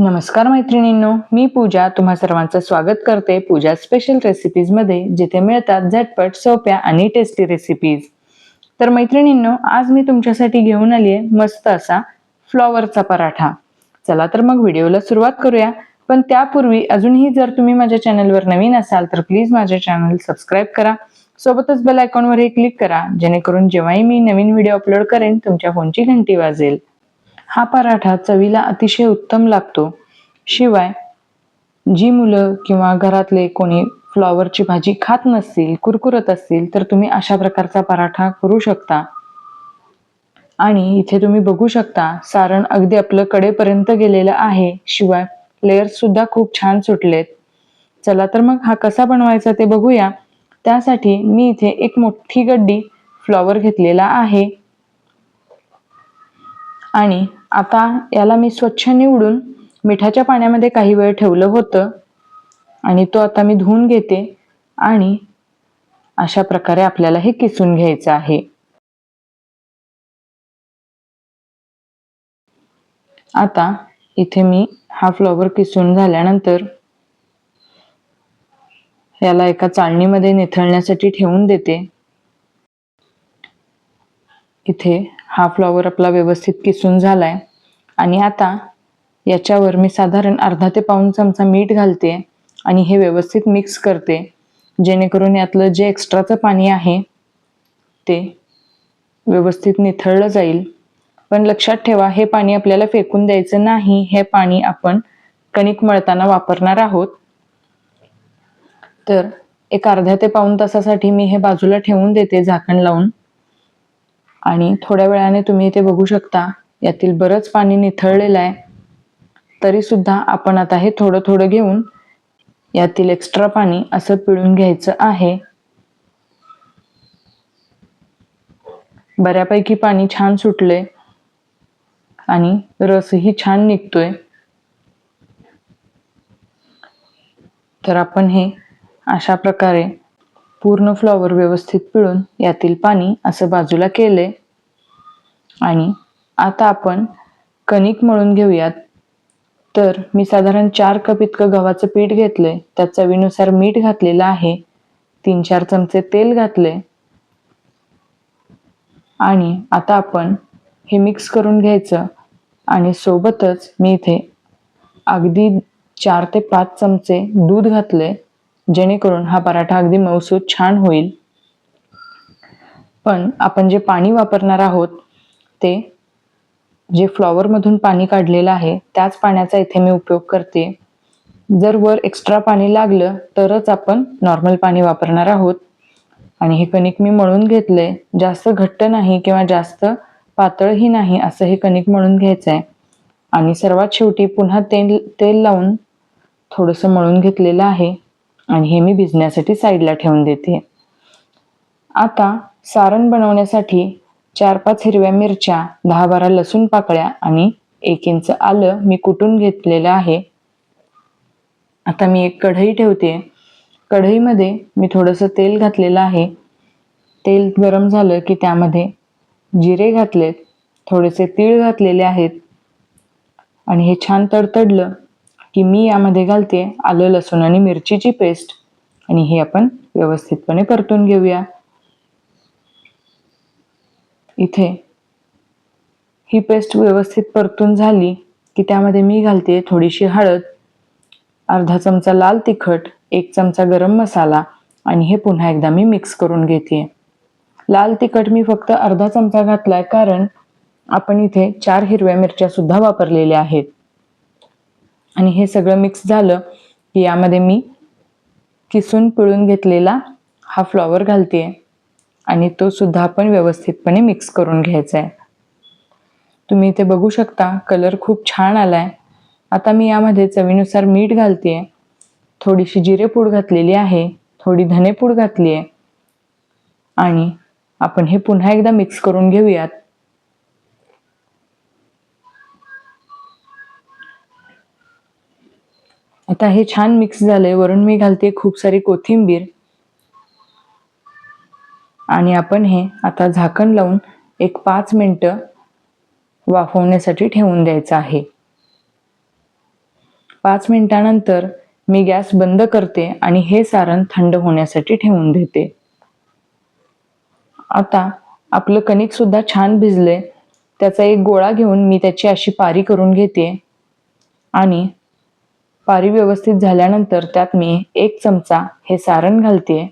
नमस्कार मैत्रिणींनो, मी पूजा तुम्हा सर्वांचं स्वागत करते पूजा स्पेशल रेसिपीज मध्ये, जिथे मिळतात झटपट, सोप्या आणि टेस्टी रेसिपीज। तर मैत्रिणींनो, आज मी तुमच्यासाठी घेऊन आली आहे मस्त असा फ्लॉवरचा पराठा। चला तर मग व्हिडिओला सुरुवात करूया। पण त्यापूर्वी अजूनही जर तुम्ही माझ्या चॅनलवर नवीन असाल तर प्लीज माझे चॅनल सबस्क्राइब करा, सोबतच बेल आयकॉनवरही क्लिक करा, जेणेकरून जेव्हाही मी नवीन व्हिडिओ अपलोड करेन तुमच्या फोनची घंटी वाजेल। हा पराठा चवीला अतिशय उत्तम लागतो। शिवाय जी मुलं किंवा घरातले कोणी फ्लॉवरची भाजी खात नसतील, कुरकुरत असतील, तर तुम्ही अशा प्रकारचा पराठा करू शकता। आणि इथे तुम्ही बघू शकता सारण अगदी आपलं कडेपर्यंत गेलेलं आहे, शिवाय लेयर्स सुद्धा खूप छान सुटलेत। चला तर मग हा कसा बनवायचा ते बघूया। त्यासाठी मी इथे एक मोठी गड्डी फ्लॉवर घेतलेला आहे आणि आता याला मी स्वच्छ निवडून मिठाच्या पाण्यामध्ये काही वेळ ठेवलं होतं आणि तो आता मी धुवून घेते आणि अशा प्रकारे आपल्याला हे किसून घ्यायचं आहे। आता इथे मी हा फ्लॉवर किसून झाल्यानंतर याला एका चाळणीमध्ये निथळण्यासाठी ठेवून देते। इथे हा फ्लॉवर आपला व्यवस्थित किसून झालाय आणि आता याच्यावर मी साधारण अर्धा ते पाऊण चमचा मीठ घालते आणि हे व्यवस्थित मिक्स करते, जेणेकरून यातलं जे एक्स्ट्राचं पाणी आहे ते व्यवस्थित निथळलं जाईल। पण लक्षात ठेवा, हे पाणी आपल्याला फेकून द्यायचं नाही, हे पाणी आपण कणिक मळताना वापरणार आहोत। तर एक अर्ध्या ते पाऊण तासासाठी मी हे बाजूला ठेवून देते झाकण लावून आणि थोड्या वेळाने तुम्ही इथे बघू शकता यातील बरंच पाणी निथळलेलं आहे। तरी सुद्धा आपण आता हे थोडं थोडं घेऊन यातील एक्स्ट्रा पाणी असं पिळून घ्यायचं आहे। बऱ्यापैकी पाणी छान सुटले आणि रसही छान निघतोय। तर आपण हे अशा प्रकारे पूर्ण फ्लॉवर व्यवस्थित पिळून यातील पाणी असं बाजूला केले आणि आता आपण कणिक मळून घेऊयात। तर मी साधारण 4 कप इतकं गव्हाचं पीठ घेतलंय, त्यात चवीनुसार मीठ घातलेलं आहे, 3-4 चमचे तेल घातले आणि आता आपण हे मिक्स करून घ्यायचं आणि सोबतच मी इथे अगदी 4 ते 5 चमचे दूध घातले, जेणेकरून हा पराठा अगदी मऊसूत छान होईल। पण आपण जे पाणी वापरणार आहोत ते जे फ्लॉवर मधून पाणी काढलेलं आहे त्याच पाण्याचा इथे मी उपयोग करते। जर वर एक्स्ट्रा पाणी लागलं तरच आपण नॉर्मल पाणी वापरणार आहोत। आणि हे कणिक मी मळून घेतले, जास्त घट्ट नाही किंवा जास्त पातळही नाही, असं हे कणिक मळून घ्यायचंय। आणि सर्वात शेवटी पुन्हा तेल लावून थोडंसं मळून घेतलेलं आहे आणि हे मी भिजण्यासाठी साईडला ठेवून देते। आता सारण बनवण्यासाठी 4-5 हिरव्या मिरच्या, 10-12 लसूण पाकळ्या आणि 1 इंच आलं मी कुटून घेतलेलं आहे। आता मी एक कढई ठेवते, कढईमध्ये मी थोडंसं तेल घातलेलं आहे। तेल गरम झालं की त्यामध्ये जिरे घातलेत, थोडेसे तीळ घातलेले आहेत आणि हे छान तडतडलं की मी यामध्ये घालते आलं, लसूण आणि मिरचीची पेस्ट आणि हे आपण व्यवस्थितपणे परतून घेऊया। इथे ही पेस्ट व्यवस्थित परतून झाली की त्यामध्ये मी घालते थोडीशी हळद, अर्धा चमचा लाल तिखट, 1 चमचा गरम मसाला आणि हे पुन्हा एकदा मी मिक्स करून घेते। लाल तिखट मी फक्त अर्धा चमचा घातलाय, कारण आपण इथे 4 हिरव्या मिरच्या सुद्धा वापरलेल्या आहेत। आणि हे सगळं मिक्स झालं की यामध्ये मी किसून पिळून घेतलेला हा फ्लॉवर घालते आणि तो सुद्धा आपण व्यवस्थितपणे मिक्स करून घ्यायचा आहे। तुम्ही इथे बघू शकता कलर खूप छान आलाय। आता मी यामध्ये चवीनुसार मीठ घालते, थोडीशी जिरेपूड घातलेली आहे, थोडी धनेपूड घातली आहे आणि आपण हे पुन्हा एकदा मिक्स करून घेऊयात। आता हे छान मिक्स झाले, वरून मी घालते खूप सारी कोथिंबीर आणि आपण हे आता झाकण लावून एक 5 मिनिटं वाफवण्यासाठी ठेवून द्यायचं आहे। 5 मिनिटानंतर मी गॅस बंद करते आणि हे सारण थंड होण्यासाठी ठेवून देते. आता आपलं कणिक सुद्धा छान भिजले. त्याचा एक गोळा घेऊन मी त्याची अशी पारी करून घेते आणि पारी व्यवस्थित झाल्यानंतर त्यात मी 1 चमचा हे सारण घालते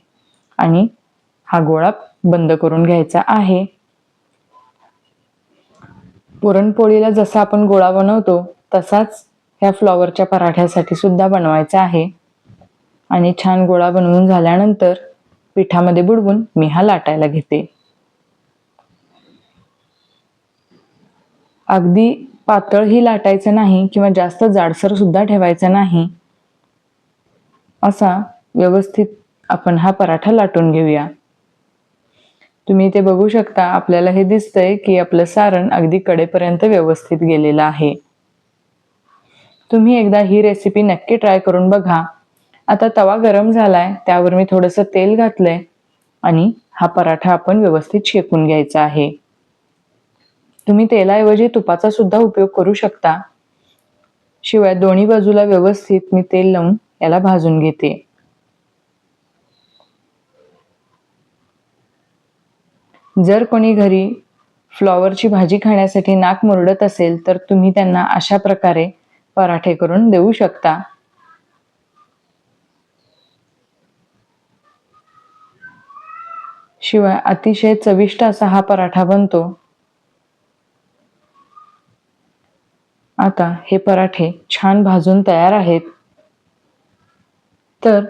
आणि हा गोळा बंद करून घ्यायचा आहे. पुरणपोळीला जसा आपण गोळा बनवतो तसाच ह्या फ्लॉवरच्या पराठ्यासाठी सुद्धा बनवायचा आहे. आणि छान गोळा बनवून झाल्यानंतर पिठामध्ये बुडवून मी हा लाटायला घेते. अगदी पातळही लाटायचं नाही किंवा जास्त जाडसर सुद्धा ठेवायचं नाही. असा व्यवस्थित आपण हा पराठा लाटून घेऊया. तुम्ही ते बघू शकता, आपल्याला हे दिसतंय की आपलं सारण अगदी कडेपर्यंत व्यवस्थित गेलेलं आहे. तुम्ही एकदा ही रेसिपी नक्की ट्राय करून बघा. आता तवा गरम झालाय, त्यावर मी थोडंसं तेल घातलंय आणि हा पराठा आपण व्यवस्थित शेकून घ्यायचा आहे. तुम्ही तेलाऐवजी तुपाचा सुद्धा उपयोग करू शकता. शिवाय दोन्ही बाजूला व्यवस्थित मी तेल लावून याला भाजून घेते. जर कोणी घरी फ्लॉवरची भाजी खाण्यासाठी नाक मुरडत असेल तर तुम्ही त्यांना अशा प्रकारे पराठे करून देऊ शकता. शिवाय अतिशय चविष्ट असा हा पराठा बनतो. आता हे पराठे छान भाजून तयार आहेत. तर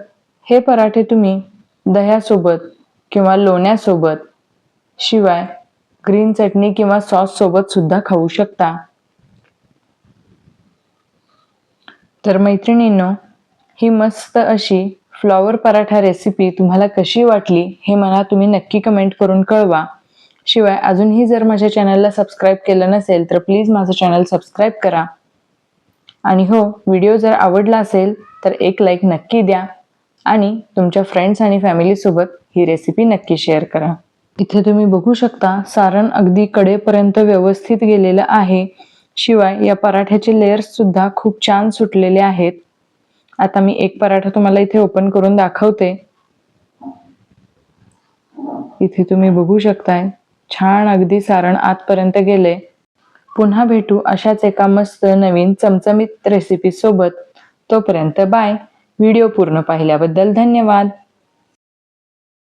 हे पराठे तुम्ही दह्यासोबत किंवा लोण्यासोबत, शिवाय ग्रीन चटणी किंवा सॉस सोबत सुद्धा खाऊ शकता. तर मैत्रिणींनो, ही मस्त अशी फ्लॉवर पराठा रेसिपी तुम्हाला कशी वाटली हे मला तुम्ही नक्की कमेंट करून कळवा. शिवाय अजूनही जर माझ्या चॅनलला सबस्क्राईब केलं नसेल तर प्लीज माझं चॅनल सबस्क्राईब करा. आणि हो, व्हिडिओ जर आवडला असेल तर एक लाईक नक्की द्या आणि तुमच्या फ्रेंड्स आणि फॅमिलीसोबत ही रेसिपी नक्की शेअर करा. इथे तुम्ही बघू शकता, सारण अगदी कडेपर्यंत व्यवस्थित गेलेलं आहे. शिवाय या पराठ्याचे लेयर्स सुद्धा खूप छान सुटलेले आहेत. आता मी एक पराठा तुम्हाला इथे ओपन करून दाखवते. इथे तुम्ही बघू शकताय, छान अगदी सारण आतपर्यंत गेले. पुन्हा भेटू अशाच एका मस्त नवीन चमचमीत रेसिपी सोबत. तोपर्यंत बाय. व्हिडिओ पूर्ण पाहिल्याबद्दल धन्यवाद.